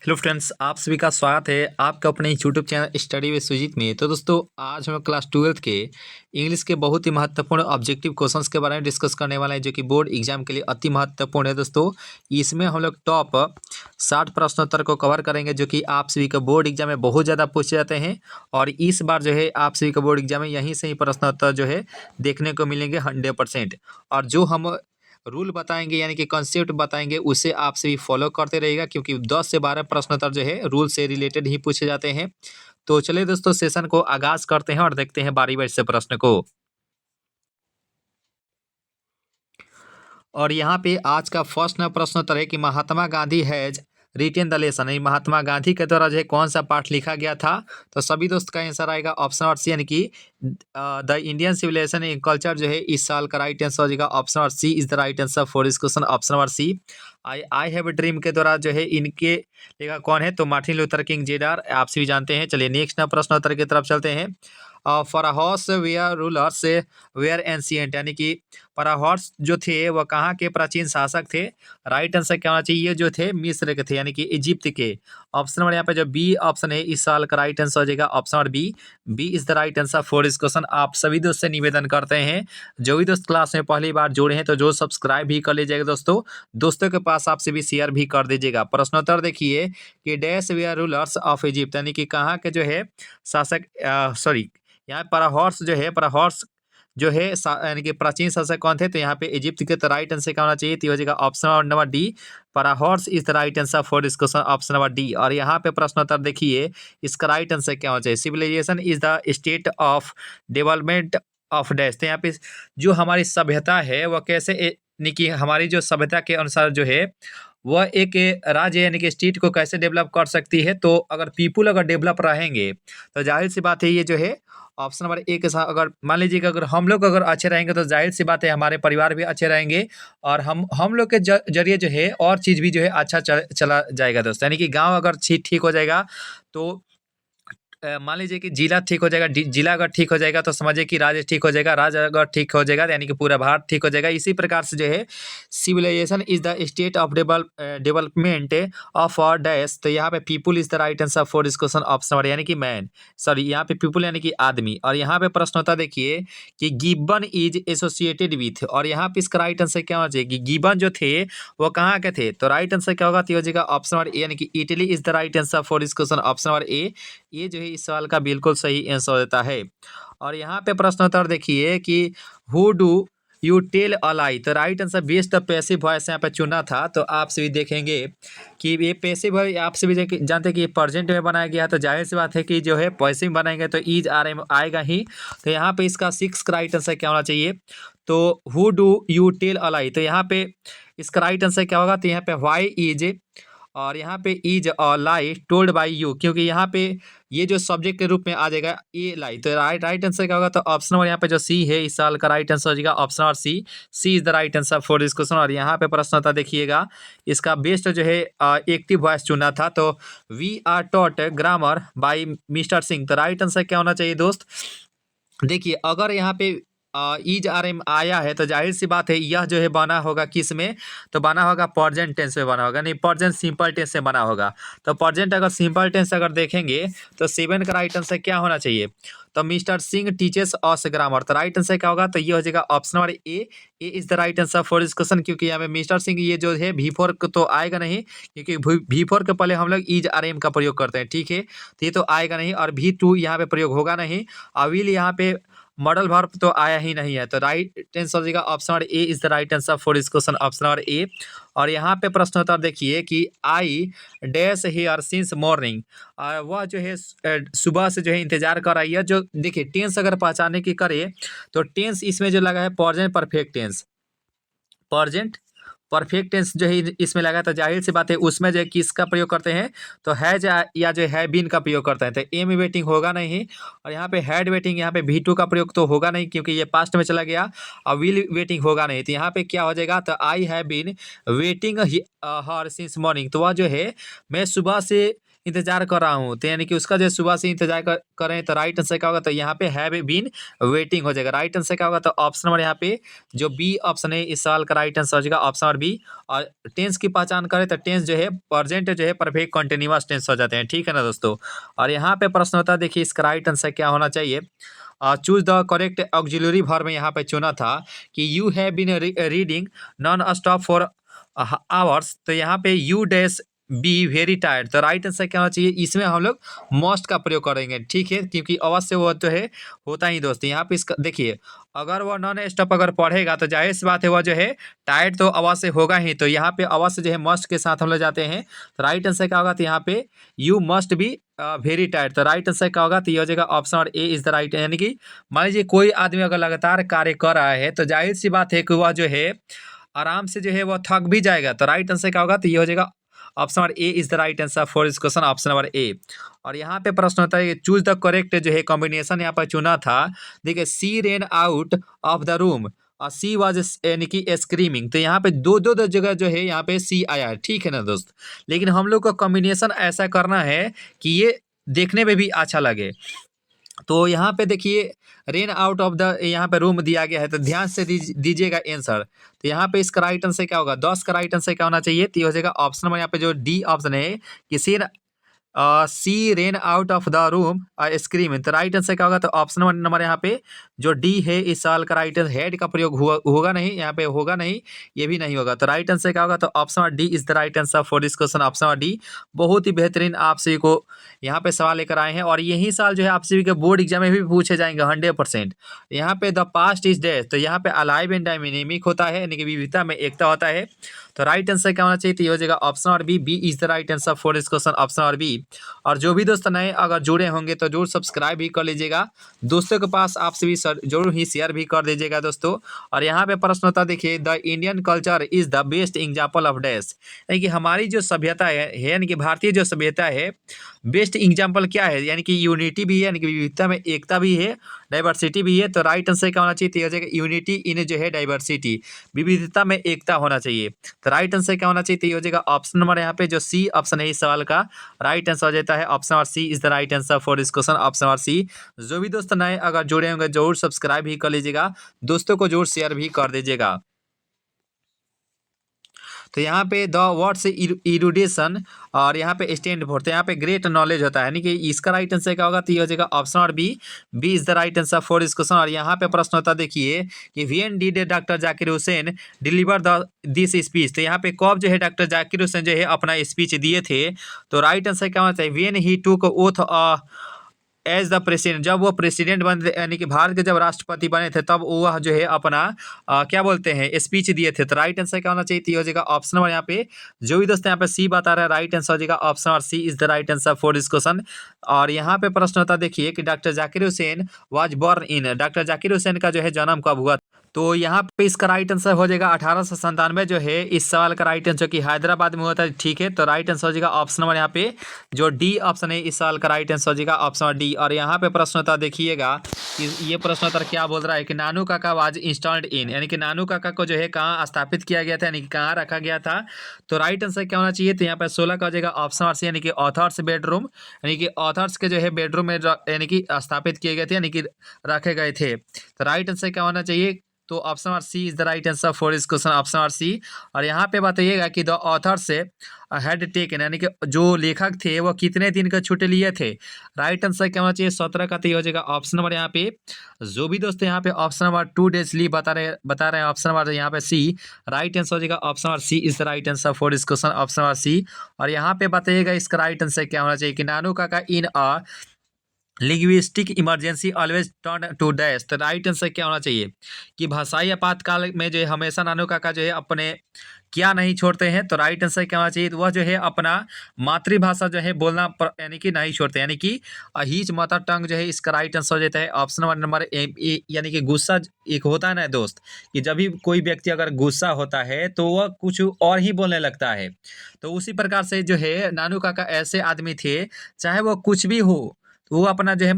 Hello friends, आप सभी का स्वागत है आपका अपने YouTube channel study with Sujit में। तो दोस्तों, आज हम क्लास 12th के इंग्लिश के बहुत ही महत्वपूर्ण ऑब्जेक्टिव क्वेश्चंस के बारे में डिस्कस करने वाले हैं, जो कि बोर्ड एग्जाम के लिए अति महत्वपूर्ण है। दोस्तों, इसमें हम लोग टॉप 60 प्रश्नोत्तर को कवर करेंगे, जो कि आप सभी का बोर्ड एग्जाम में बहुत ज़्यादा पूछे जाते हैं। और इस बार जो है आप सभी का बोर्ड एग्जाम में यहीं से ही प्रश्नोत्तर जो है देखने को मिलेंगे 100%। और जो हम रूल बताएंगे यानी कि कॉन्सेप्ट बताएंगे, उसे आप सभी फॉलो करते रहिएगा, क्योंकि 10 से 12 प्रश्नोत्तर जो है रूल से रिलेटेड ही पूछे जाते हैं। तो चलिए दोस्तों, सेशन को आगाज करते हैं और देखते हैं बारी बारी से प्रश्न को। और यहाँ पे आज का फर्स्ट न प्रश्नोत्तर है कि Mahatma Gandhi has written the lesson, यानी महात्मा गांधी के द्वारा जो है कौन सा पाठ लिखा गया था। तो सभी दोस्त का आंसर आएगा ऑप्शन और सी, यानी कि the Indian civilization and culture जो है इस साल का राइट आंसर हो जाएगा ऑप्शन और C is the right answer for this question, option number C. I have a dream के द्वारा जो है इनके लेखक कौन है, तो मार्टिन लूथर किंग जूनियर, आप सभी जानते हैं। चलिए नेक्स्ट प्रश्नोत्तर की तरफ चलते हैं। Pharaohs were rulers were ancient, यानी कि फराहॉर्स जो थे वह कहाँ के प्राचीन शासक थे। राइट आंसर क्या होना चाहिए, ये जो थे मिस्र के थे, यानी कि इजिप्ट के। ऑप्शन नंबर यहाँ पे जो बी ऑप्शन है इस साल का राइट आंसर हो जाएगा option number B. B is the right answer for इस क्वेश्चन। आप सभी दोस्त से निवेदन करते हैं, जो भी दोस्त क्लास में पहली बार जुड़े हैं तो जो सब्सक्राइब भी कर लीजिएगा दोस्तों, दोस्तों के पास आपसे भी शेयर भी कर दीजिएगा। प्रश्नोत्तर देखिए कि dash were rulers of Egypt, यानी कि कहाँ के जो है शासक, सॉरी यहाँ पराहॉर्स जो है, पराहॉर्स जो है यानी कि प्राचीन शासक कौन थे, तो यहाँ पे इजिप्ट के। तो राइट आंसर क्या होना चाहिए, तो हो जाएगा ऑप्शन नंबर डी। पराहॉर्स is the right answer for this question, option number D. और यहाँ पे प्रश्नोत्तर देखिए, इसका राइट आंसर क्या होना चाहिए। Civilization is the state of development of dash, तो यहाँ पे जो हमारी सभ्यता है वह कैसे यानी कि हमारी जो सभ्यता के अनुसार जो है वह एक राज्य यानी कि स्टेट को कैसे डेवलप कर सकती है। तो अगर पीपुल अगर डेवलप रहेंगे तो जाहिर सी बात है ये जो है ऑप्शन नंबर ए के साथ, अगर मान लीजिए कि अगर हम लोग अगर अच्छे रहेंगे तो जाहिर सी बात है हमारे परिवार भी अच्छे रहेंगे, और हम लोग के जरिए जो है और चीज़ भी जो है अच्छा चला जाएगा दोस्त। यानी कि गांव अगर ठीक हो जाएगा तो मान लीजिए कि जिला ठीक हो जाएगा, जिला अगर ठीक हो जाएगा तो समझिए कि राज्य ठीक हो जाएगा, राज्य अगर ठीक हो जाएगा तो यानी कि पूरा भारत ठीक हो जाएगा। इसी प्रकार से जो है civilization is the state of development of a dash, तो यहाँ पे people is the right answer for this question, option number यानी कि मैन, सॉरी यहाँ पे पीपुल यानी कि आदमी। और यहाँ पे प्रश्न होता देखिए कि गिब्बन इज एसोसिएटेड विथ, और यहाँ पे इसका राइट आंसर क्या होना चाहिए कि गिब्बन जो थे वो कहाँ के थे। तो राइट आंसर क्या होगा, तो हो जाएगा ऑप्शन नंबर ए, यानी कि Italy is the right answer for this question, option number ए। ये जो है इस सवाल का बिल्कुल सही आंसर देता है। और यहाँ पे प्रश्नोत्तर देखिए कि who do you tell a lie, तो right answer based passive voice यहाँ पे चुना था। तो आप सभी देखेंगे कि ये पैसिव वॉइस आप सभी जानते हैं कि ये प्रेजेंट में बनाया गया है, तो जाहिर सी बात है कि जो है पैसिव बनाएंगे तो इज आर एम आएगा ही। तो यहाँ पे इसका 6 का राइट आंसर क्या होना चाहिए, तो who do you tell a lie, तो यहाँ पे इसका राइट आंसर क्या होगा, तो यहाँ पे वाई इज, और यहाँ पे is a lie told by you, क्योंकि यहाँ पे ये जो सब्जेक्ट के रूप में आ जाएगा ए लाई, तो राइट आंसर क्या होगा, तो ऑप्शन नंबर यहाँ पे जो सी है इस साल का राइट आंसर हो जाएगा option number C. C is the right answer for this question. और यहाँ पे प्रश्न था देखिएगा, इसका बेस्ट जो है एक्टिव वॉइस चुना था, तो we are taught grammar by mister Singh, तो राइट आंसर क्या होना चाहिए दोस्त। देखिए अगर यहाँ पे इज आर एम आया है तो जाहिर सी बात है यह जो है बना होगा किस में, तो बना होगा प्रेजेंट टेंस में बना होगा, नहीं प्रेजेंट सिंपल टेंस से बना होगा। तो प्रेजेंट अगर सिंपल टेंस अगर देखेंगे तो 7 का राइट आंसर क्या होना चाहिए, तो mister Singh teaches us grammar, तो राइट आंसर क्या होगा, तो ये हो जाएगा option number A. A is the right answer for this question, क्योंकि यहाँ पे मिस्टर सिंह ये जो है V4 तो आएगा नहीं, क्योंकि V4 के पहले हम लोग इज आर एम का प्रयोग करते हैं, ठीक है, तो ये तो आएगा नहीं। और V2 यहाँ पे प्रयोग होगा नहीं, अविल यहाँ पे मॉडल वर्ब तो आया ही नहीं है, तो राइट आंसर हो जाएगा option number A is the right answer for this question, option number A. और यहाँ पे प्रश्न उत्तर देखिए कि I dash here since morning, वह जो है सुबह से जो है इंतजार कर रही है। जो देखिए टेंस अगर पहचाने की करे तो टेंस इसमें जो लगा है present perfect tense, present perfect tense जो है इसमें लगा, तो जाहिर सी बात है उसमें जो है किसका प्रयोग करते हैं, तो हैज या जो है बीन का प्रयोग करते हैं, तो एम वेटिंग होगा नहीं। और यहाँ पे हैड वेटिंग, यहाँ पे V2 का प्रयोग तो होगा नहीं क्योंकि ये पास्ट में चला गया। और विल वेटिंग होगा नहीं, तो यहाँ पे क्या हो जाएगा, तो I have been waiting her since morning, तो वह जो है मैं सुबह से इंतजार कर रहा हूँ, तो यानी कि उसका जो है सुबह से इंतजार करें, तो राइट आंसर क्या होगा, तो यहाँ पे हैव बीन वेटिंग हो जाएगा। राइट आंसर क्या होगा, तो ऑप्शन नंबर यहाँ पे जो बी ऑप्शन है इस सवाल का राइट आंसर हो जाएगा ऑप्शन नंबर बी। और टेंस की पहचान करें तो टेंस जो है प्रेजेंट जो है परफेक्ट कंटिन्यूअस टेंस हो जाते हैं, ठीक है ना दोस्तों। और यहाँ पे प्रश्न होता है, देखिए इसका राइट आंसर क्या होना चाहिए। Choose the correct auxiliary verb यहाँ पे चुना था कि you have been reading non stop for hours, तो यहाँ पे you dash be very tired, तो राइट आंसर क्या होना चाहिए, इसमें हम लोग मस्ट का प्रयोग करेंगे, ठीक है, क्योंकि अवश्य वो जो है होता ही दोस्त। यहाँ पे इसका देखिए, अगर वो नॉन स्टॉप अगर पढ़ेगा तो जाहिर सी बात है वह जो है टायर्ड तो अवश्य होगा ही, तो यहाँ पे अवश्य जो है मस्ट के साथ हम लोग जाते हैं, तो राइट आंसर क्या होगा, तो यहाँ पे you must be very tired, तो राइट आंसर क्या होगा, तो ये हो जाएगा ऑप्शन और ए इज द राइट। यानी कि मान लीजिए कोई आदमी अगर लगातार कार्य कर रहा है तो जाहिर सी बात है कि वह जो है आराम से जो है वह थक भी जाएगा, तो राइट आंसर क्या होगा, तो ये हो जाएगा option number A is the right answer for इस क्वेश्चन, ऑप्शन नंबर ए। और यहाँ पे प्रश्न होता है चूज द करेक्ट जो है कॉम्बिनेशन यहाँ पर चुना था, देखिए she ran out of the room और सी वाज यानी कि स्क्रीमिंग, तो यहाँ पे दो जगह जो है यहाँ पे सी आया है, ठीक है ना दोस्त। लेकिन हम लोग को कॉम्बिनेशन ऐसा करना है कि ये देखने में भी अच्छा लगे, तो यहाँ पे देखिए रेन आउट ऑफ द यहाँ पे रूम दिया गया है, तो ध्यान से दीजिएगा आंसर। तो यहाँ पे इसका राइट आंसर क्या होगा, 10 का राइट आंसर क्या होना चाहिए, तो ये हो जाएगा ऑप्शन नंबर यहाँ पे जो डी ऑप्शन है कि she ran out of the room screaming, तो राइट आंसर क्या होगा, तो ऑप्शन नंबर यहाँ पे जो डी है इस साल का राइट आंसर, हेड का प्रयोग होगा नहीं, यहाँ पे होगा नहीं, ये भी नहीं होगा, तो राइट आंसर क्या होगा, तो option number D is the right answer for this question, option number D. बहुत ही बेहतरीन आप सभी को यहाँ पे सवाल लेकर आए हैं, और यही साल जो है आप सभी के बोर्ड एग्जाम में भी पूछे जाएंगे 100%। यहाँ पे द पास्ट इज डेज, तो यहाँ पे अलाइव एंड डायनेमिक होता है, यानी कि विविधता में एकता होता है, तो राइट आंसर क्या होना चाहिए, तो ये हो जाएगा ऑप्शन और B is the right answer for this question, option और बी। और जो भी दोस्त नए अगर जुड़े होंगे तो जरूर सब्सक्राइब भी कर लीजिएगा, दोस्तों के पास आपसे भी जरूर ही शेयर भी कर दीजिएगा दोस्तों। और यहाँ पे प्रश्न होता है, देखिए the Indian culture is the best example of dash, यानी कि हमारी जो सभ्यता है यानी कि भारतीय जो सभ्यता है बेस्ट एग्जाम्पल क्या है, यानी कि यूनिटी भी है, यानी कि विविधता में एकता भी है, डाइवर्सिटी भी है, तो राइट आंसर क्या होना चाहिए, तो हो जाएगा यूनिटी इन जो है डाइवर्सिटी, विविधता में एकता होना चाहिए, तो राइट आंसर क्या होना चाहिए, तो हो जाएगा ऑप्शन नंबर यहाँ पे जो सी ऑप्शन है इस सवाल का राइट आंसर हो जाता है option number C is the right answer for this question, option number C. जो भी दोस्त नए अगर जुड़े होंगे जरूर सब्सक्राइब भी कर लीजिएगा, दोस्तों को जरूर शेयर भी कर दीजिएगा। तो यहाँ पे द वर्ड्स इरुडेशन और यहाँ पे स्टैंड फॉर, तो यहाँ पे ग्रेट नॉलेज होता है, यानी कि इसका राइट आंसर क्या होगा, तो ये हो जाएगा ऑप्शन और B is the right answer for this question. और यहाँ पे प्रश्न होता है, देखिए कि when did doctor Zakir Hussain deliver the this speech, तो यहाँ पे कब जो है डॉक्टर जाकिर हुसैन जो है अपना स्पीच दिए थे, तो राइट आंसर क्या होना चाहिए, व्हेन ही टूक ओथ एज द प्रेसिडेंट, जब वो प्रेसिडेंट बने यानी कि भारत के जब राष्ट्रपति बने थे तब वह जो है अपना क्या बोलते हैं स्पीच दिए थे, तो राइट आंसर क्या होना चाहिए, तो हो जाएगा ऑप्शन नंबर यहाँ पे जो भी दोस्तों यहाँ पे सी बता रहा है राइट आंसर हो जाएगा option number C is the right answer for this question. और यहाँ पे प्रश्न होता देखिए कि doctor Zakir Hussain was born in, doctor Zakir Hussain का जो है जन्म कब हुआ, तो यहाँ पे इसका राइट आंसर हो जाएगा 1897 जो है इस सवाल का राइट आंसर कि हैदराबाद में हुआ था, ठीक है, तो राइट आंसर हो जाएगा ऑप्शन नंबर यहाँ पे जो डी ऑप्शन है इस सवाल का राइट आंसर हो जाएगा ऑप्शन नंबर डी। और यहाँ पे प्रश्न होता देखिएगा कि ये प्रश्न उत्तर क्या बोल रहा है कि नानू काका वाज इंस्टॉल्ड इन, यानी कि नानू काका को जो है कहाँ स्थापित किया गया था, यानी कि कहाँ रखा गया था, तो राइट आंसर क्या होना चाहिए, तो यहाँ पे 16 का हो जाएगा ऑप्शन नंबर सी, यानी कि ऑथर्स बेडरूम, यानी कि ऑथर्स के जो है बेडरूम में यानी कि स्थापित किए गए थे, यानी कि रखे गए थे, तो राइट आंसर क्या होना चाहिए, तो option number C is the right answer for इस क्वेश्चन, ऑप्शन नंबर सी। और यहाँ पे बताइएगा कि द ऑथर से हैड टेकन, यानी कि जो लेखक थे वो कितने दिन का छुट्टी लिए थे, राइट आंसर क्या होना चाहिए 17 का, तो हो जाएगा ऑप्शन नंबर यहाँ पे जो भी दोस्तों यहाँ पे ऑप्शन नंबर 2 डेज लीव बता रहे हैं ऑप्शन नंबर यहाँ पे सी, राइट आंसर हो जाएगा option number C is the right answer for इस क्वेश्चन, ऑप्शन नंबर सी। और यहाँ पे बताइएगा इसका राइट आंसर क्या होना चाहिए कि Nanu Kaka in a linguistic emergency always turn to dash, तो राइट आंसर क्या होना चाहिए कि भाषाई आपातकाल में जो है हमेशा नानू काका जो है अपने क्या नहीं छोड़ते हैं, तो राइट आंसर क्या होना चाहिए, तो वह जो है अपना मातृभाषा जो है बोलना यानी कि नहीं छोड़ते, यानी कि हीज मदर टंग जो है इसका राइट आंसर हो जाता है ऑप्शन नंबर ए, यानी कि गुस्सा एक होता है ना दोस्त कि जब भी कोई व्यक्ति अगर गुस्सा होता है तो वह कुछ और ही बोलने लगता है, तो उसी प्रकार से जो है नानू काका ऐसे आदमी थे चाहे वो कुछ भी हो तो वो अपना जो है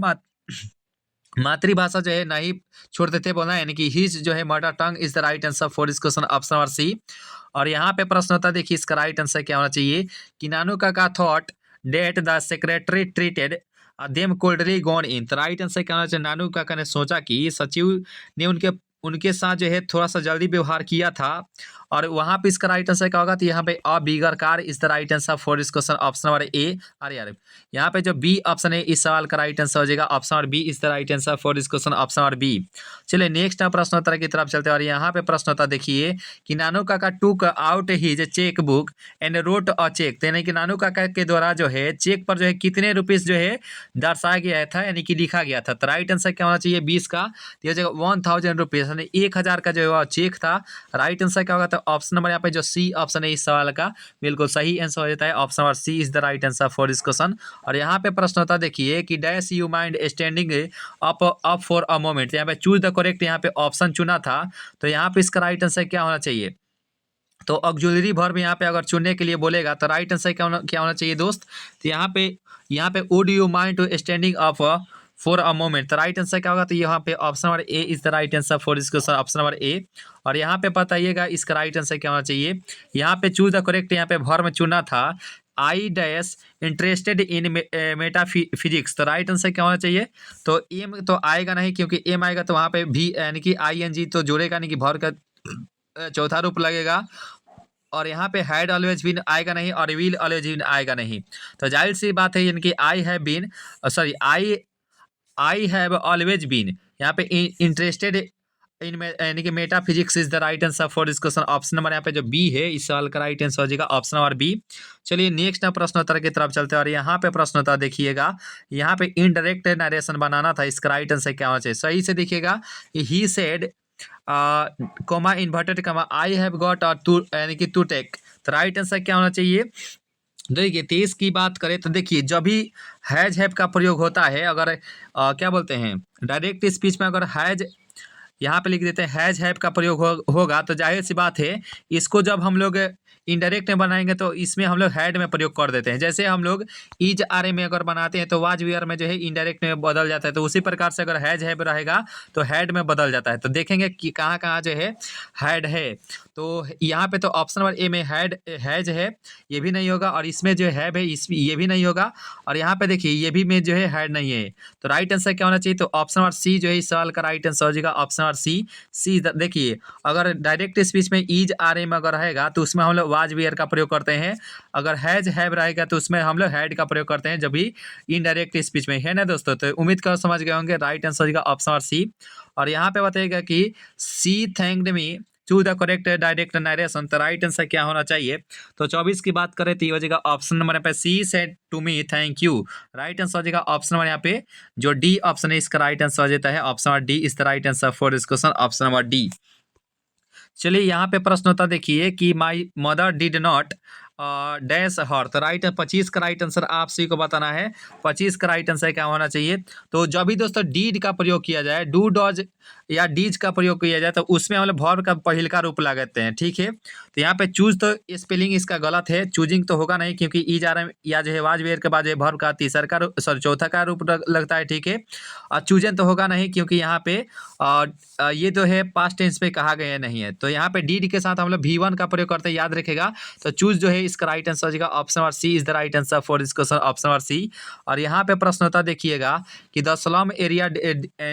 मातृभाषा जो है नहीं छोड़ते थे बोलना, यानी कि हिज जो है mother tongue is the right answer for this question, option number C. और यहाँ पे प्रश्न होता है देखिए इसका राइट आंसर क्या होना चाहिए कि Nanu Kaka thought that the secretary treated them coldly gone in. तो राइट आंसर क्या होना चाहिए, नानू काका ने सोचा कि सचिव ने उनके उनके साथ जो है थोड़ा सा जल्दी व्यवहार किया था, और वहां पे इसका राइट आंसर क्या होगा, तो यहाँ पे a bigger car is the right answer for this question, option number A. अरे यार, यहाँ पे जो बी ऑप्शन है इस सवाल का राइट आंसर हो जाएगा, option number B is the right answer for this question, option number B. चलिए नेक्स्ट प्रश्नोत्तर की तरफ चलते हैं, और यहाँ पे प्रश्नोत्तर देखिए कि Nanu Kaka took out his cheque book and wrote a cheque. तो यानी कि नानू काका के द्वारा जो है चेक पर जो है कितने रुपीस जो है दर्शाया गया था, यानी कि लिखा गया था। तो राइट आंसर क्या होना चाहिए, 20 का, तो यह जगह 1000 रुपीज, यानी 1000 का जो है वह चेक था। राइट आंसर क्या होगा, तो ऑप्शन नंबर यहाँ पे जो सी ऑप्शन है इस सवाल का बिल्कुल सही आंसर हो जाता है, option number C is the right answer for this question. और यहाँ पे प्रश्न होता देखिए कि dash you mind standing up for a moment. यहाँ पे चूज द करेक्ट यहाँ पे ऑप्शन चुना था, तो यहाँ पे इसका राइट आंसर क्या होना चाहिए, तो ऑक्सिलरी वर्ब यहाँ पे अगर चुनने के लिए बोलेगा तो राइट आंसर क्या होना चाहिए दोस्त, तो यहाँ पे would you mind to standing up for a moment. तो राइट आंसर क्या होगा, तो यहाँ पे option number A is the right answer for this question, option number A. और यहाँ पे बताइएगा इसका राइट आंसर क्या होना चाहिए, यहाँ पे चूज द करेक्ट यहाँ पे वर्ब में चुना था I dash interested in metaphysics. तो राइट आंसर क्या होना चाहिए, तो एम तो आएगा नहीं, क्योंकि एम आएगा तो वहाँ पे भी यानी कि ING तो जोड़ेगा नहीं, कि वर्ब का चौथा रूप लगेगा, और यहाँ पे हैड ऑलवेज बीन आएगा नहीं, और विल ऑलवेज बीन आएगा नहीं। तो जाहिर सी बात है, यानी कि I have been, sorry I have always been, यहाँ पे इंटरेस्टेड इन यानी कि metaphysics is the right answer for this question, option number यहाँ पे जो बी है इस सवाल का राइट आंसर हो जाएगा, ऑप्शन नंबर बी। चलिए नेक्स्ट प्रश्नोत्तर की तरफ चलते हैं, और यहाँ पे प्रश्नोत्तर देखिएगा, यहाँ पे इनडायरेक्ट नरेशन बनाना था, इसका राइट आंसर क्या होना चाहिए, सही से देखिएगा, ही सेड कोमा इन्वर्टेड कमा आई हैव गॉट टू, यानी कि टू टेक। तो राइट आंसर क्या होना चाहिए, देखिए 23 की बात करें तो देखिए जब भी हैव का प्रयोग होता है, अगर क्या बोलते हैं डायरेक्ट स्पीच में अगर हैज यहाँ पे लिख देते हैं हैज हैव का प्रयोग होगा, तो जाहिर सी बात है इसको जब हम लोग इनडायरेक्ट में बनाएंगे तो इसमें हम लोग हैड में प्रयोग कर देते हैं। जैसे हम लोग इज आर में अगर बनाते हैं तो वाज वेयर में जो है इनडायरेक्ट में बदल जाता है, तो उसी प्रकार से अगर हैज हैव रहेगा तो हैड में बदल जाता है। तो देखेंगे कि कहाँ कहाँ जो है हैड है, तो यहाँ पे तो ऑप्शन नंबर ए में हैड हैज है, ये भी नहीं होगा, और इसमें जो हैव है ये भी नहीं होगा, और यहाँ पे देखिए ये भी में जो है हैड नहीं है। तो राइट आंसर क्या होना चाहिए, तो ऑप्शन नंबर सी जो है इस सवाल का राइट आंसर हो जाएगा, ऑप्शन नंबर सी। देखिए अगर डायरेक्ट स्पीच में इज आर में अगर रहेगा तो उसमें हम लोग वाज वेयर का प्रयोग करते हैं, अगर हैज हैव रहेगा तो उसमें हम लोग हैड का प्रयोग करते हैं जब भी इनडायरेक्ट स्पीच में, है ना दोस्तों। तो उम्मीद कर समझ गए होंगे, राइट आंसर होगा ऑप्शन नंबर सी। और यहाँ पे बताइएगा कि she thanked me to the correct direct narration, तो राइट आंसर क्या होना चाहिए, तो 24 की बात करें तो ये हो जाएगा ऑप्शन नंबर यहाँ पे C said to me thank you. Right answer हो जाएगा ऑप्शन नंबर यहाँ पे जो डी ऑप्शन है इसका राइट आंसर हो जाता है, option number D is the right answer for this question, option number D. चलिए यहाँ पे प्रश्न होता देखिए कि my mother did not dash her. तो राइट 25 का राइट आंसर आप सभी को बताना है, 25 का राइट आंसर क्या होना चाहिए, तो जब भी दोस्तों डीड का प्रयोग किया जाए, डू डॉज या डीज का प्रयोग किया जाए तो उसमें हम लोग वर्ब का पहिल का रूप लगाते हैं, ठीक है। तो यहाँ पे चूज तो स्पेलिंग इसका गलत है, चूजिंग तो होगा नहीं, क्योंकि ई जा रहा है या जो है वाज वेयर के बाद जो वर्ब का तीसरा का सॉरी चौथा का रूप लगता है, ठीक है। और चूजन तो होगा नहीं, क्योंकि यहाँ पे ये तो है पास्ट टेंस पे कहा गया नहीं है, तो यहाँ पे डीड के साथ हम लोग V1 का प्रयोग करते हैं, याद रखेगा। तो चूज जो है इसका राइट आंसर हो जाएगा, option number C is the right answer for this question, option number C. और यहाँ पे प्रश्न होता देखिएगा कि the slum area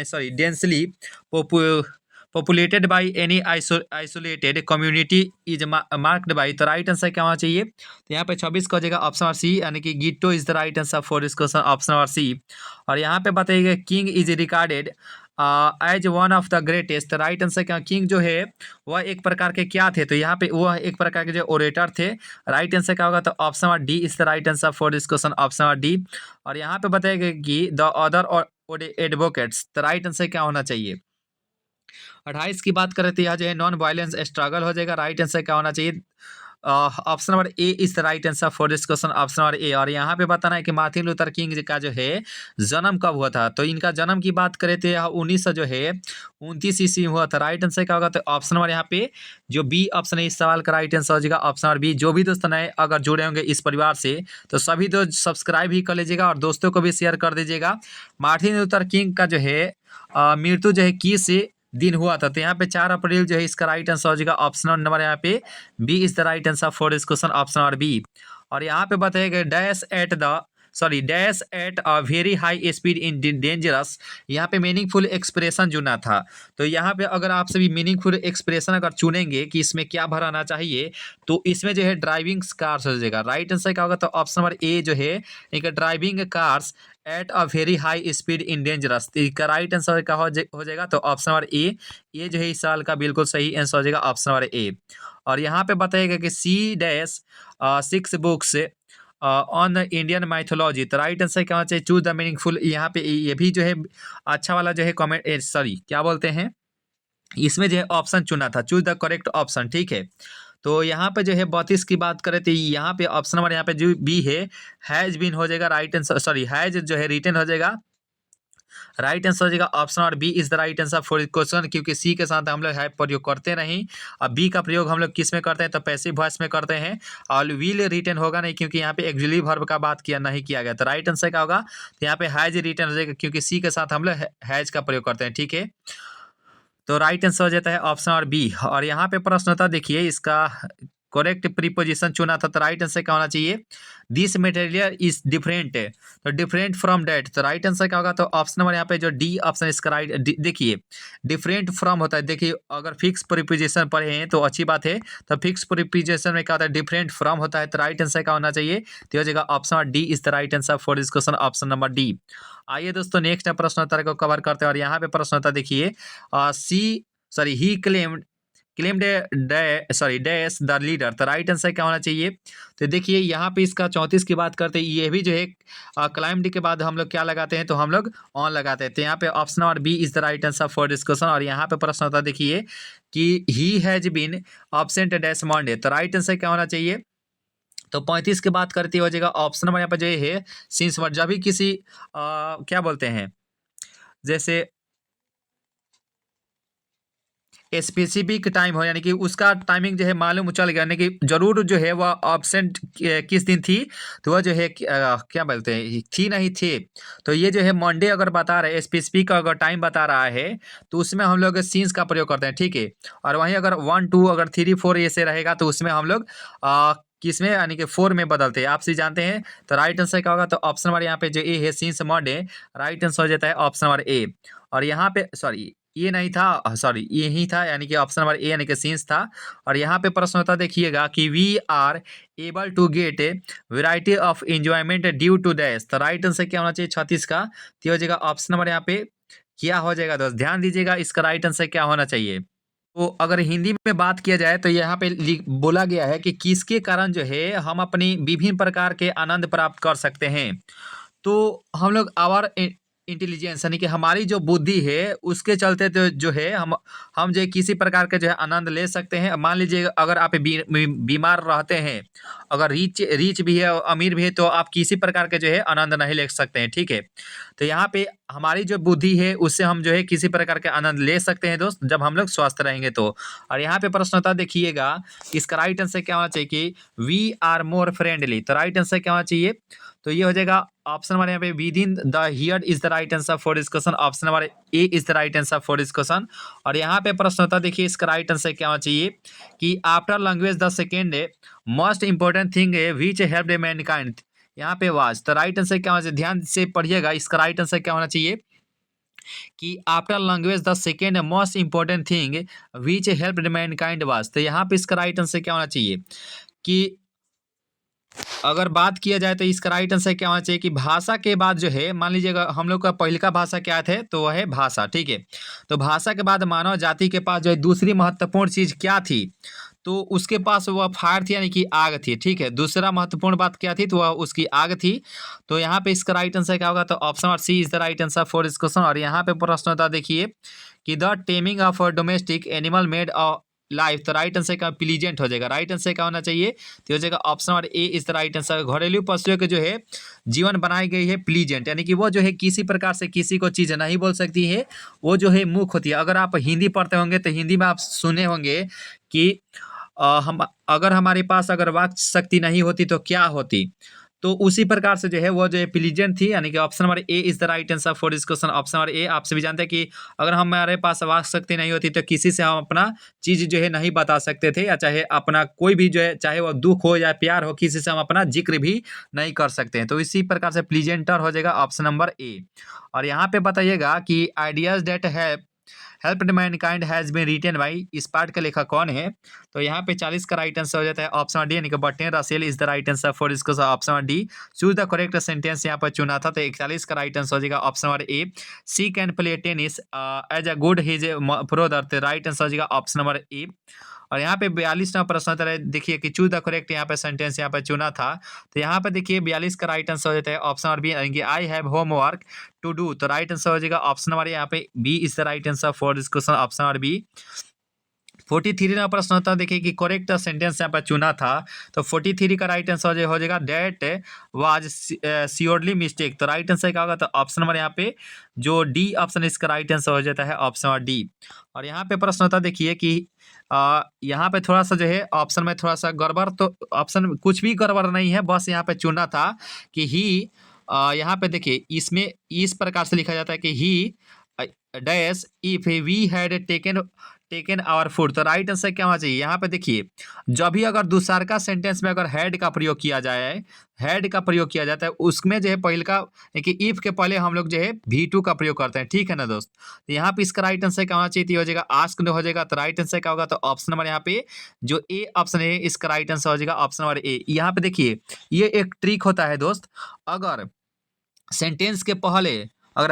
sorry densely populated by any isolated community is marked by, तो राइट आंसर क्या होना चाहिए, तो यहाँ पे 26 का हो जाएगा ऑप्शन नंबर सी, यानी कि गिट्टो is the right answer for this question, option number C. और यहाँ पे बताइएगा king is regarded as one of the greatest, right answer क्या, किंग जो है वह एक प्रकार के क्या थे, तो यहाँ पे वह एक प्रकार के जो ओरेटर थे। राइट आंसर क्या होगा, तो option number D is the right answer for this question, option number D. और यहाँ पे बताइएगा कि द अदर एडवोकेट्स, तो राइट आंसर क्या होना चाहिए, 28 की बात करें तो यह जो है नॉन वायलेंस स्ट्रगल हो जाएगा। राइट आंसर क्या होना चाहिए, option number A is the right answer for this question, option number A. और यहाँ पे बताना है कि मार्टिन लूथर किंग का जो है जन्म कब हुआ था, तो इनका जन्म की बात करें तो यह 19 जो है 29 ईस्वी में हुआ था। राइट आंसर क्या होगा, तो ऑप्शन नंबर यहाँ पे जो बी ऑप्शन है इस सवाल का राइट आंसर हो जाएगा, ऑप्शन नंबर बी। जो भी दोस्त नए अगर जुड़े होंगे इस परिवार से तो सभी दोस्त सब्सक्राइब ही कर लीजिएगा और दोस्तों को भी शेयर कर दीजिएगा। मार्टिन लूथर किंग का जो है मृत्यु जो है किस दिन हुआ था, तो यहाँ पे 4 अप्रैल जो है इसका राइट आंसर हो जाएगा, ऑप्शन नंबर यहाँ पे B is the right answer for this question, option number B. और यहाँ पे बताएगा dash at a very high speed in dangerous. यहाँ पे मीनिंगफुल एक्सप्रेशन चुना था। तो यहाँ पे अगर आप सभी मीनिंगफुल एक्सप्रेशन अगर चुनेंगे कि इसमें क्या भराना चाहिए, तो इसमें जो है ड्राइविंग कार्स हो जाएगा। राइट आंसर क्या होगा, तो ऑप्शन नंबर ए जो है एक driving cars at a very high speed in dangerous. इसका राइट आंसर क्या हो जाएगा, तो ऑप्शन नंबर ए। ये जो है इस साल का बिल्कुल सही आंसर हो जाएगा ऑप्शन नंबर ए। और यहाँ पे बताएगा कि C dash 6 books on Indian mythology. तो राइट आंसर क्या होना चाहिए, चूज द मीनिंगफुल। यहाँ पे ये भी जो है अच्छा वाला जो है कॉमेंट, सॉरी क्या बोलते हैं, इसमें जो है ऑप्शन चुना था, चूज द करेक्ट ऑप्शन। ठीक है, तो यहाँ पे जो है 32 की बात करें तो यहाँ पे ऑप्शन नंबर यहाँ पे जो बी हैज बीन हो जाएगा राइट आंसर, सॉरी हैज जो है रिटन हो जाएगा। राइट आंसर हो जाएगा option number B is the right answer for question, क्योंकि सी के साथ हम लोग हैव प्रयोग करते नहीं। अब बी का प्रयोग हम लोग किस में करते हैं, तो पैसिव वॉइस में करते हैं। और विल रिटन होगा नहीं, क्योंकि यहाँ पे एक्सिलरी वर्ब का बात किया नहीं किया गया। तो राइट आंसर क्या होगा, तो यहाँ पे हैज रिटन हो जाएगा, क्योंकि सी के साथ हम लोग हैज का प्रयोग करते हैं। ठीक है, तो राइट आंसर हो जाता है ऑप्शन और बी। और यहाँ पे प्रश्न होता देखिए, इसका करेक्ट प्रीपोजिशन चुना था, तो राइट आंसर क्या होना चाहिए, दिस मटेरियल इज डिफरेंट, तो डिफरेंट फ्रॉम डेट। तो राइट आंसर क्या होगा, तो ऑप्शन नंबर यहाँ पे जो डी ऑप्शन इसका राइट। देखिए डिफरेंट फ्रॉम होता है, देखिए अगर फिक्स प्रीपोजिशन पढ़े हैं तो अच्छी बात है। तो फिक्स प्रीपोजिशन में क्या होता है, डिफरेंट फ्रॉम होता है। तो राइट आंसर क्या होना चाहिए, तो हो जाएगा option number D is the right answer for this question, option number D. आइए दोस्तों नेक्स्ट प्रश्न उत्तर को कवर करते हैं। और यहाँ पे प्रश्न होता देखिए, ही क्लेम्ड डैश द लीडर। तो राइट आंसर क्या होना चाहिए, तो देखिए यहाँ पे इसका 34 की बात करते हैं, ये भी जो है क्लाइम्ड के बाद हम लोग क्या लगाते हैं, तो हम लोग ऑन लगाते हैं। तो यहाँ पे option number B is the right answer for discussion. और यहाँ पे प्रश्न होता है देखिए कि he has been absent dash Monday. तो राइट आंसर क्या होना चाहिए, तो 35 की बात करती हो जाएगा ऑप्शन नंबर यहाँ पे जो है सिंस वर्ड। जब भी किसी क्या बोलते हैं, जैसे स्पेसिफिक टाइम हो, यानी कि उसका टाइमिंग जो है मालूम चल गया, यानी कि जरूर जो है वह ऑब्सेंट किस दिन थी, तो वह जो है क्या बोलते हैं, थी नहीं थे। तो ये जो है मंडे अगर बता रहे स्पेसिफिक अगर टाइम बता रहा है, तो उसमें हम लोग सीन्स का प्रयोग करते हैं। ठीक है, और वहीं अगर 1 2 अगर 3 4 ऐसे रहेगा, तो उसमें हम लोग किसमें यानी कि 4 में बदलते हैं। आप सही जानते हैं। तो राइट आंसर क्या होगा, तो ऑप्शन नंबर यहाँ पे जो ए है सीन्स मंडे, राइट आंसर हो जाता है ऑप्शन नंबर ए। और यहाँ पे सॉरी ये नहीं था, सॉरी यही था, यानी कि ऑप्शन नंबर ए यानी कि सीन्स था। और यहाँ पे प्रश्न होता देखिएगा कि we are able to get a variety of enjoyment due to dash. तो राइट आंसर क्या होना चाहिए 36 का, तो हो जाएगा ऑप्शन नंबर यहाँ पे क्या हो जाएगा दोस्त, ध्यान दीजिएगा इसका राइट आंसर क्या होना चाहिए। तो अगर हिंदी में बात किया जाए तो यहाँ पे बोला गया है कि किसके कारण जो है हम अपनी विभिन्न प्रकार के आनंद प्राप्त कर सकते हैं। तो हम लोग आवर इंटेलिजेंस यानी कि हमारी जो बुद्धि है उसके चलते तो जो है हम जो है किसी प्रकार के जो है आनंद ले सकते हैं। मान लीजिए अगर आप बीमार रहते हैं, अगर रीच भी है और अमीर भी है, तो आप किसी प्रकार के जो है आनंद नहीं ले सकते हैं। ठीक है, तो यहाँ पे हमारी जो बुद्धि है उससे हम जो है किसी प्रकार के आनंद ले सकते हैं दोस्त, जब हम लोग स्वस्थ रहेंगे तो। और यहाँ पे प्रश्न होता देखिएगा इसका राइट आंसर क्या होना चाहिए कि वी आर मोर फ्रेंडली। तो राइट आंसर क्या होना चाहिए, तो ये हो जाएगा ऑप्शन नंबर यहाँ पे with in the here is the right answer for this question, option number A is the right answer for this question. और यहाँ पे प्रश्न होता देखिए इसका राइट आंसर क्या होना चाहिए कि after language the second most important thing which helped Mankind. यहाँ पे वाज। तो राइट आंसर क्या होना चाहिए, ध्यान से पढ़िएगा, इसका राइट आंसर क्या होना चाहिए कि after language the second most important thing which helped Mankind was. तो यहाँ पे इसका राइट आंसर क्या होना चाहिए कि अगर बात किया जाए तो इसका राइट आंसर क्या होना चाहिए कि भाषा के बाद जो है, मान लीजिएगा हम लोग का पहले का भाषा क्या थे, तो वह है भाषा। ठीक है, तो भाषा के बाद मानव जाति के पास जो है दूसरी महत्वपूर्ण चीज क्या थी, तो उसके पास वह फायर थी यानी कि आग थी। ठीक है, दूसरा महत्वपूर्ण बात क्या थी, तो वह उसकी आग थी। तो यहाँ पे इसका राइट आंसर क्या होगा, तो option number C is the right answer for this question. और यहाँ पे प्रश्न होता देखिए कि the taming of a domestic animal made a life. तो राइट आंसर का प्लीजेंट हो जाएगा। राइट आंसर क्या होना चाहिए, तो हो जाएगा option number A is the right answer. घरेलू पशुओं के जो है जीवन बनाई गई है प्लीजेंट, यानी कि वो जो है किसी प्रकार से किसी को चीज़ नहीं बोल सकती है, वो जो है मूक होती है। अगर आप हिंदी पढ़ते होंगे तो हिंदी में आप सुने होंगे कि हम अगर हमारे पास अगर वाक शक्ति नहीं होती तो क्या होती, तो उसी प्रकार से जो है वो जो है प्लीजेंट थी, यानी कि option number A is the right answer for this question. Option number ए। आपसे भी जानते हैं कि अगर हमारे पास वाक शक्ति नहीं होती तो किसी से हम अपना चीज जो है नहीं बता सकते थे, या चाहे अपना कोई भी जो है, चाहे वो दुख हो या प्यार हो, किसी से हम अपना जिक्र भी नहीं कर सकते हैं। तो इसी प्रकार से प्लीजेंटर हो जाएगा ऑप्शन नंबर ए। और यहाँ पे बताइएगा कि आइडियाज डेट है helped mankind has been written by, इस पार्ट का लेखक कौन है? तो यहाँ पे 40 का राइट आंसर हो जाता है ऑप्शन डी, यानी कि Bertrand Russell is the right answer for इसको option D. Choose the correct sentence यहाँ पर चुना था, तो 41 का राइट आंसर हो जाएगा option number A. She can play tennis as a good his brother, तो राइट आंसर हो जाएगा ऑप्शन नंबर ए। और यहाँ पे 42वां प्रश्न होता है, देखिए कि चूज द करेक्ट यहाँ पे सेंटेंस यहाँ पे चुना था, तो यहाँ पे देखिए 42 का राइट आंसर हो जाता है option number B, I have homework to do, तो राइट आंसर हो जाएगा ऑप्शन नंबर यहाँ पे B is the right answer for this question, option number B. 43वां प्रश्न होता है, देखिए कि करेक्ट सेंटेंस यहाँ पर चुना था, तो 43 का राइट आंसर हो जाएगा डेट वाज श्योरली मिस्टेक, तो राइट आंसर क्या होगा? तो ऑप्शन नंबर यहाँ पे जो डी ऑप्शन इसका राइट आंसर हो जाता है ऑप्शन नंबर डी। और यहाँ पे प्रश्न होता है, देखिए कि यहाँ पे थोड़ा सा जो है ऑप्शन में थोड़ा सा गड़बड़, तो ऑप्शन कुछ भी गड़बड़ नहीं है, बस यहाँ पे चुना था कि ही, यहाँ पे देखिए इसमें इस प्रकार से लिखा जाता है कि he dash if we had taken our food, तो राइट आंसर क्या होना चाहिए? यहाँ पे देखिए जब भी अगर दूसर का सेंटेंस में अगर हैड का प्रयोग किया जाए, हैड का प्रयोग किया जाता है, उसमें जो है पहले का कि इफ के पहले हम लोग जो है V2 का प्रयोग करते हैं, ठीक है ना दोस्त। तो यहाँ पे इसका राइट आंसर क्या होना चाहिए? हो जाएगा आस्क्ड हो जाएगा, तो राइट आंसर क्या होगा? तो ऑप्शन नंबर यहाँ पे जो ए ऑप्शन है इसका राइट आंसर हो जाएगा ऑप्शन नंबर ए। यहाँ पे देखिए ये एक ट्रिक होता है दोस्त, अगर सेंटेंस के पहले अगर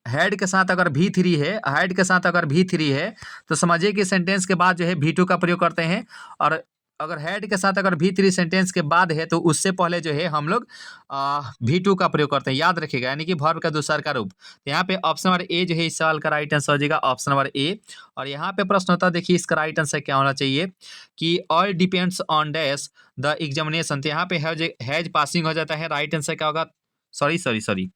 हेड के साथ अगर V3 है, हेड के साथ अगर V3 है, तो समझिए कि सेंटेंस के बाद जो है V2 का प्रयोग करते हैं, और अगर हेड के साथ अगर V3 सेंटेंस के बाद है, तो उससे पहले जो है हम लोग V2 का प्रयोग करते हैं, याद रखिएगा, यानी कि वर्ब का दूसरा का रूप। तो यहाँ पे ऑप्शन नंबर ए जो है इस सवाल का राइट आंसर हो जाएगा ऑप्शन नंबर ए। और यहाँ पे प्रश्न होता है, देखिए इसका राइट आंसर क्या होना चाहिए कि all depends on dash the examination, तो यहाँ पे हैज पासिंग हो जाता है, राइट आंसर क्या होगा? सॉरी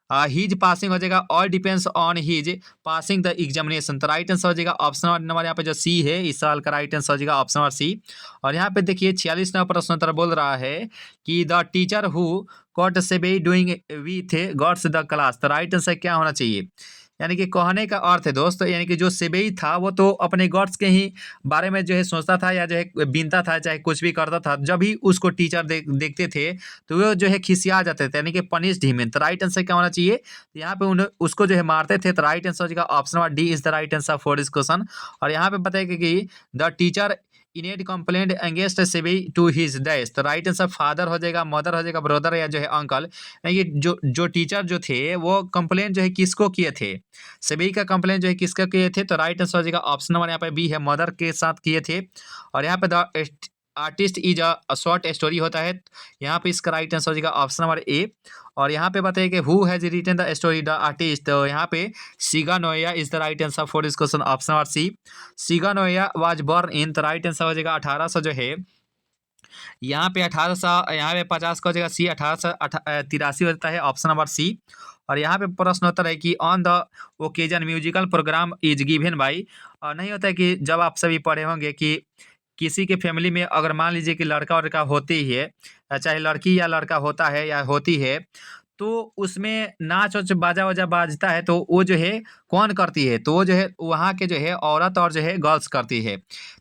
हिज पासिंग हो जाएगा, all depends on his passing the examination, तो राइट आंसर हो जाएगा ऑप्शन नंबर यहाँ पे जो सी है इस सवाल का राइट आंसर हो जाएगा ऑप्शन नंबर सी। और यहाँ पे देखिए 46वां प्रश्न उत्तर बोल रहा है कि द टीचर हु कॉट सेबेई doing with gods the class, तो राइट आंसर क्या होना चाहिए? यानी कि कहने का अर्थ है दोस्त, यानी कि जो सेबेई था वो तो अपने गॉड्स के ही बारे में जो है सोचता था, या जो है बीनता था, चाहे कुछ भी करता था, जब भी उसको टीचर देखते थे तो वो जो है खिसिया जाते थे, यानी कि पनिश हिम, तो राइट आंसर क्या होना चाहिए? तो यहाँ पे उन्हें उसको जो है मारते थे, तो राइट आंसर हो जाएगा option number D is the right answer for this question. और यहाँ पे बताएगा कि द टीचर इनेट कंप्लेंट अगेंस्ट सेबेई टू हिज डैश, तो राइट आंसर फादर हो जाएगा, मदर हो जाएगा, ब्रदर या जो है अंकल। ये जो टीचर जो थे वो कंप्लेंट जो है किसको किए थे? सेबेई का कंप्लेंट जो है किसका किए थे? तो राइट आंसर हो जाएगा ऑप्शन नंबर यहाँ पे बी है, मदर के साथ किए थे। और यहाँ पे the artist is a short story होता है, यहाँ पे इसका राइट आंसर हो जाएगा ऑप्शन नंबर ए। और यहाँ पे बताइए कि who has written the story the artist, तो यहाँ पे सिगा नोया is the right answer for this question, option number C. सिगा नोया वाज बॉर्न इन, तो राइट आंसर हो जाएगा 1800 जो है यहाँ पे 1800, यहाँ पे 50 का हो जाएगा सी, 1883 हो जाता है ऑप्शन नंबर सी। और यहाँ पे प्रश्न होता है कि on the occasion musical programme is given by, और नहीं होता है कि जब आप सभी पढ़े होंगे कि किसी के फैमिली में अगर मान लीजिए कि लड़का लड़का होती ही है, चाहे लड़की या लड़का होता है या होती है, तो उसमें नाच वाच बाजा वाजा बाजता है, तो वो जो है कौन करती है? तो वो जो है वहाँ के जो है औरत और जो है गर्ल्स करती है।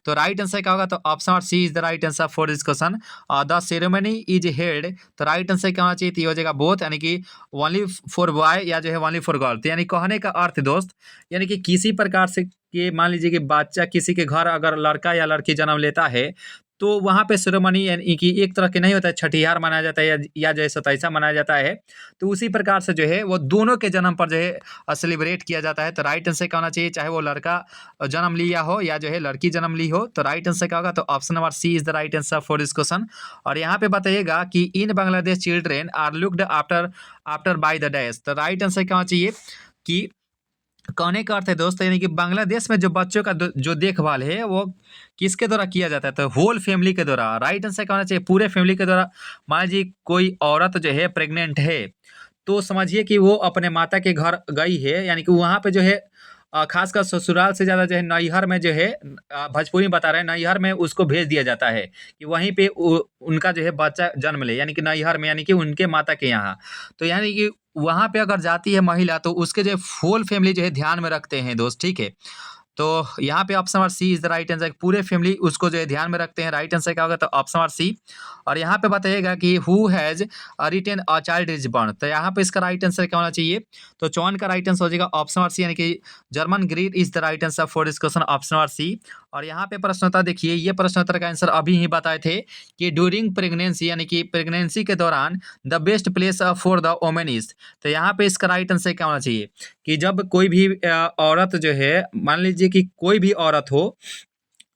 तो राइट आंसर क्या होगा? तो option number C is the right answer for this question. The ceremony is held, तो राइट आंसर क्या होना चाहिए? तो ये हो जाएगा बोथ, यानी कि ओनली फॉर बॉय या जो है ओनली फॉर गर्ल। तो यानी कहने का अर्थ दोस्त, यानी कि किसी प्रकार से कि मान लीजिए कि बच्चा किसी के घर अगर लड़का या लड़की जन्म लेता है, तो वहाँ पे सेरेमनी यानी कि एक तरह के नहीं होता है, छठिहार मनाया जाता है या जैसा तैसा मनाया जाता है, तो उसी प्रकार से जो है वो दोनों के जन्म पर जो है सेलिब्रेट किया जाता है। तो राइट आंसर क्या होना चाहिए? चाहे वो लड़का जन्म लिया हो या जो है लड़की जन्म ली हो, तो राइट आंसर क्या होगा? तो option number C is the right answer for this question. और यहाँ पे बताइएगा कि in Bangladesh children are looked after by the dash, तो राइट आंसर क्या होना चाहिए कि कहने का अर्थ है दोस्त, यानी कि बांग्लादेश में जो बच्चों का जो देखभाल है वो किसके द्वारा किया जाता है? तो होल फैमिली के द्वारा। राइट आंसर क्या होना चाहिए? पूरे फैमिली के द्वारा। मान लीजिए कोई औरत जो है प्रेग्नेंट है, तो समझिए कि वो अपने माता के घर गई है, यानी कि वहाँ पे जो है खासकर ससुराल से ज़्यादा जो है नैहर में जो है भोजपुरी में बता रहे हैं, नैहर में उसको भेज दिया जाता है कि वहीं पे उनका जो है बच्चा जन्म ले, यानी कि नैहर में, यानी कि उनके माता के यहाँ। तो यानी कि वहाँ पे अगर जाती है महिला तो उसके जो है फुल फैमिली जो है ध्यान में रखते हैं दोस्त, ठीक है। तो यहाँ पे option number C is the right answer, पूरे फैमिली उसको जो है ध्यान में रखते हैं। राइट आंसर क्या होगा, तो ऑप्शन नंबर सी। और यहाँ पे बताइएगा कि who has retain a child is born, तो यहाँ पे इसका राइट आंसर क्या होना चाहिए, तो चौन का राइट आंसर हो जाएगा ऑप्शन नंबर सी, यानी कि German greed is the right answer for this question, option number C. और यहाँ पे प्रश्नोत्तर देखिए, ये प्रश्नोत्तर का आंसर अभी ही बताए थे कि ड्यूरिंग प्रेगनेंसी, यानी कि प्रेगनेंसी के दौरान the best place for the women is, तो यहाँ पे इसका राइट आंसर क्या होना चाहिए कि जब कोई भी औरत जो है, मान लीजिए कि कोई भी औरत हो,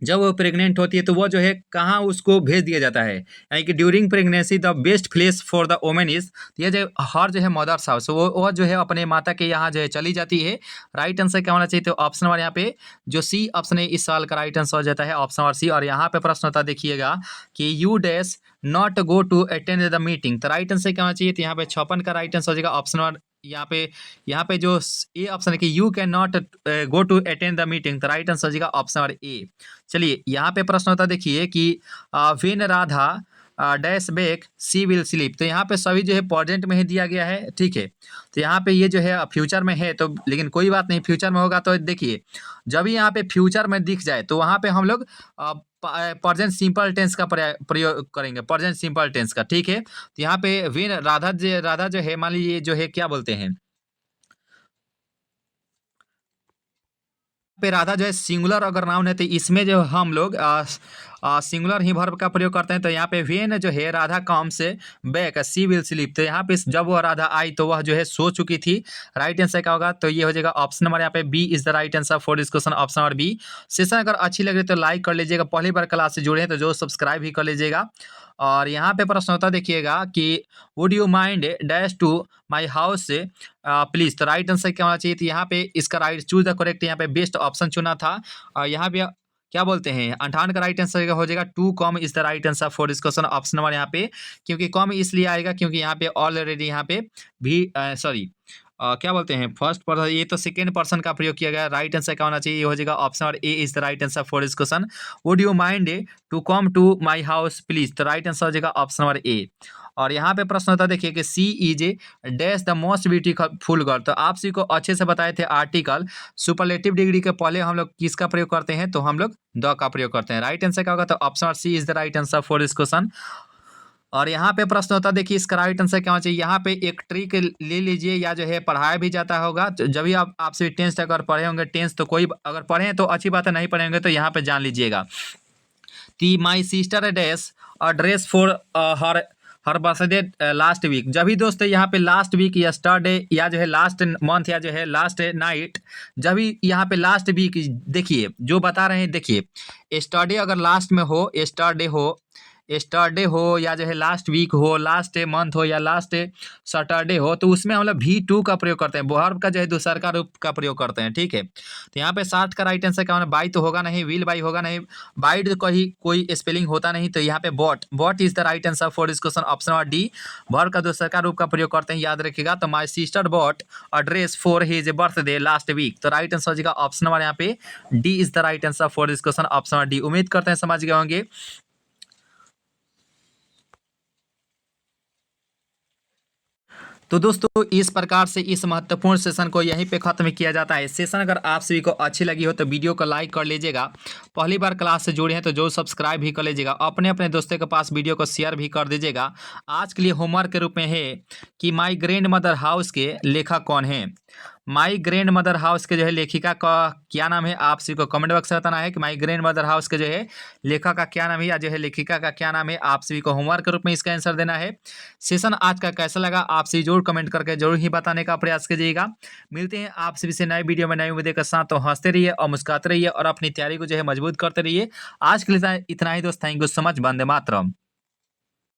जब वो प्रेग्नेंट होती है तो वो जो है कहाँ उसको भेज दिया जाता है, यानी कि during pregnancy the best place for the women is, ये जो हर जो है मदर्स हाउस, वो जो है अपने माता के यहाँ जो है चली जाती है। राइट आंसर क्या होना चाहिए, तो ऑप्शन नंबर यहाँ पे जो सी ऑप्शन है इस सवाल का राइट आंसर हो जाता है ऑप्शन नंबर सी। और यहाँ पे प्रश्न होता देखिएगा कि you dash not go to attend the meeting, तो राइट आंसर क्या होना चाहिए, तो यहाँ पे 56 का राइट आंसर हो जाएगा ऑप्शन नंबर, यहाँ पे जो ए ऑप्शन है कि you can not go to attend the meeting, तो राइट आंसर हो जाएगा ऑप्शन नंबर ए। चलिए यहाँ पे प्रश्न होता देखिए कि when Radha dash back she will sleep, तो यहाँ पे सभी जो है प्रेजेंट में ही दिया गया है, ठीक है। तो यहाँ पे ये जो है फ्यूचर में है, तो लेकिन कोई बात नहीं, फ्यूचर में होगा तो देखिए जब भी यहाँ पे फ्यूचर में दिख जाए तो वहाँ पे हम लोग प्रेजेंट सिंपल टेंस का प्रयोग करेंगे, प्रेजेंट सिंपल टेंस का, ठीक है। तो यहाँ पे व्हेन राधा जो है, मान लीजिए जो है क्या बोलते हैं पे, राधा जो है सिंगुलर अगर नाउन है तो इसमें जो हम लोग सिंगुलर ही वर्ब का प्रयोग करते हैं। तो यहाँ पे व्हेन जो है राधा कम से बैक सी विल स्लीप, तो यहाँ पे जब वह राधा आई तो वह जो है सो चुकी थी। राइट आंसर क्या होगा, तो ये हो जाएगा ऑप्शन नंबर यहाँ पे B is the right answer for this question, option number B. Session अगर अच्छी लग रही तो लाइक कर लीजिएगा, पहली बार क्लास से जुड़े हैं तो जो सब्सक्राइब भी कर लीजिएगा। और यहाँ पे प्रश्न होता देखिएगा कि would you mind dash to my house से प्लीज, तो राइट आंसर क्या होना चाहिए, तो यहाँ पे इसका राइट चूज द करेक्ट, यहाँ पे बेस्ट ऑप्शन चुना था। और यहाँ पे क्या बोलते हैं 58 का राइट आंसर हो जाएगा to come is the right answer for this question, option number यहाँ पे, क्योंकि कॉम इसलिए आएगा क्योंकि यहाँ पे ऑलरेडी यहाँ पे भी सॉरी क्या बोलते हैं फर्स्ट पर्सन, ये तो सेकेंड पर्सन का प्रयोग किया गया। राइट आंसर क्या होना चाहिए, ये हो जाएगा option number A is the right answer for this question. Would you mind to come to my house please, तो राइट आंसर हो जाएगा ऑप्शन नंबर ए। और यहाँ पे प्रश्न होता देखिए कि she is a dash the most beautiful girl, तो आप सी को अच्छे से बताए थे आर्टिकल सुपरलेटिव डिग्री के पहले हम लोग किसका प्रयोग करते हैं, तो हम लोग द का प्रयोग करते हैं। राइट आंसर क्या होगा, तो option number C is the right answer for this question. और यहाँ पे प्रश्न होता देखिए इसका राइट आंसर क्या होना चाहिए, यहाँ पे एक ट्रिक ले लीजिए, या जो है पढ़ाया भी जाता होगा जब भी आपसे टेंस अगर पढ़े होंगे, टेंस तो कोई अगर पढ़े तो अच्छी बात है, नहीं पढ़े होंगे तो यहाँ पे जान लीजिएगा। ती my sister dash a dress for her birthday last week, जब भी दोस्त यहाँ पे लास्ट वीक यस्टरडे या जो है लास्ट मंथ या जो है लास्ट नाइट, जब भी यहाँ पे लास्ट वीक देखिए जो बता रहे हैं, देखिए यस्टरडे अगर लास्ट में हो, यस्टरडे हो या जो है लास्ट वीक हो, लास्ट मंथ हो या लास्ट सैटरडे हो, तो उसमें हम लोग V2 का प्रयोग करते हैं, वर्ब का जो है दूसरा रूप का प्रयोग करते हैं, ठीक है। तो यहाँ पे 60 का राइट आंसर क्या होना, बाई तो होगा नहीं, विल बाई होगा नहीं, बाइड कहीं कोई स्पेलिंग होता नहीं, तो यहाँ पे bot is the right answer for this question, option number D. Verb का दूसरा रूप का प्रयोग करते हैं, याद रखिएगा। तो my sister bought a dress for his birthday last week, तो राइट आंसर हो जाएगा ऑप्शन नंबर यहाँ पे D is the right answer for this question, option number D. उम्मीद करते हैं समझ गए होंगे। तो दोस्तों इस प्रकार से इस महत्वपूर्ण सेशन को यहीं पे खत्म किया जाता है। सेशन अगर आप सभी को अच्छी लगी हो तो वीडियो को लाइक कर लीजिएगा, पहली बार क्लास से जुड़े हैं तो जो सब्सक्राइब भी कर लीजिएगा, अपने अपने दोस्तों के पास वीडियो को शेयर भी कर दीजिएगा। आज के लिए होमवर्क के रूप में है कि माई ग्रैंड मदर हाउस के लेखक कौन है। माई ग्रैंड मदर हाउस के जो है लेखिका का क्या नाम है, आप सभी को कमेंट बॉक्स में बताना है कि माई ग्रैंड मदर हाउस के जो है लेखक का क्या नाम है या जो है लेखिका का क्या नाम है। आप सभी को होमवर्क के रूप में इसका आंसर देना है। सेशन आज का कैसा लगा आप सभी जरूर कमेंट करके जरूर ही बताने का प्रयास कीजिएगा। मिलते हैं आप सभी से नए वीडियो में नए वीडियो के साथ, तो हंसते रहिए और मुस्कुराते रहिए और अपनी तैयारी को जो है मजबूत करते रहिए। आज के लिए इतना ही दोस्त, thank you so much, Vande Mataram.